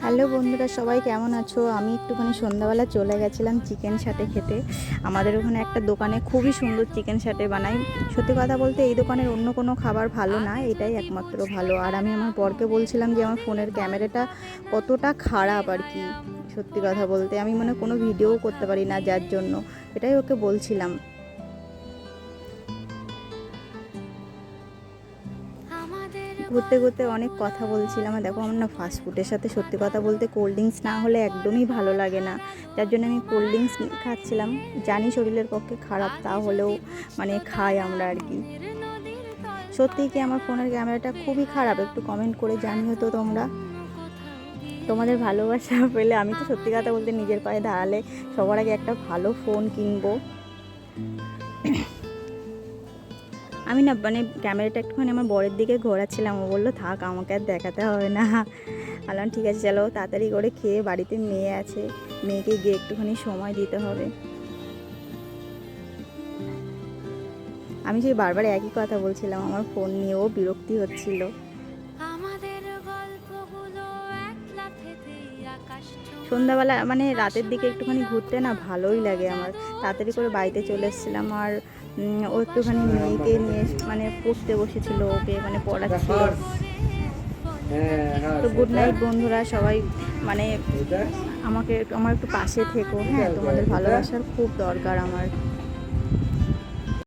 Hello বন্ধুরা, সবাই কেমন আছো? আমি একটুখানি সন্ধ্যাবেলা চলে গেছিলাম চিকেন সাটে খেতে। আমাদের ওখানে একটা দোকানে খুবই সুন্দর চিকেন সাটে বানাই। সত্যি কথা বলতে এই দোকানের অন্য কোনো খাবার ভালো না, এটাই একমাত্র ভালো। আর আমি আমার বরকে বলছিলাম যে আমার ফোনের ক্যামেরাটা কতটা খারাপ আর কি। সত্যি কথা বলতে আমি কোনো ভিডিও করতে পারি না, যার জন্য এটাই ওকে বলছিলাম। ঘুরতে ঘুরতে অনেক কথা বলছিলাম। আর দেখো, আমার না ফাস্টফুডের সাথে সত্যি কথা বলতে কোল্ড ড্রিঙ্কস না হলে একদমই ভালো লাগে না, যার জন্য আমি কোল্ড ড্রিঙ্কস খাচ্ছিলাম। জানি শরীরের পক্ষে খারাপ, তা হলেও খাই আমরা আর কি। সত্যিই কি আমার ফোনের ক্যামেরাটা খুবই খারাপ? একটু কমেন্ট করে জানিও তো তোমরা। তোমাদের ভালোবাসা পেলে আমি তো সত্যি কথা বলতে নিজের পায়ে দাঁড়ালে সবার আগে একটা ভালো ফোন কিনবো। আমি না ক্যামেরাটা একটুখানি আমার বরের দিকে ঘোরাচ্ছিলাম। ও বললো থাক, আমাকে আর দেখাতে হবে না। বললাম ঠিক আছে, চলো তাড়াতাড়ি করে খেয়ে, বাড়িতে মেয়ে আছে, মেয়েকে গিয়ে একটুখানি সময় দিতে হবে। আমি যে বারবার একই কথা বলছিলাম আমার ফোন নিয়েও বিরক্তি হচ্ছিল। সন্ধ্যাবেলা রাতের দিকে একটুখানি ঘুরতে না ভালোই লাগে আমার। তাড়াতাড়ি করে বাড়িতে চলে এসেছিলাম। আর ও একটুখানি মেয়েকে নিয়ে পড়তে বসেছিল, ওকে পড়াচ্ছিল। তো গুড নাইট বন্ধুরা, সবাই আমার একটু পাশে থেকো, হ্যাঁ? তোমাদের ভালোবাসার খুব দরকার আমার।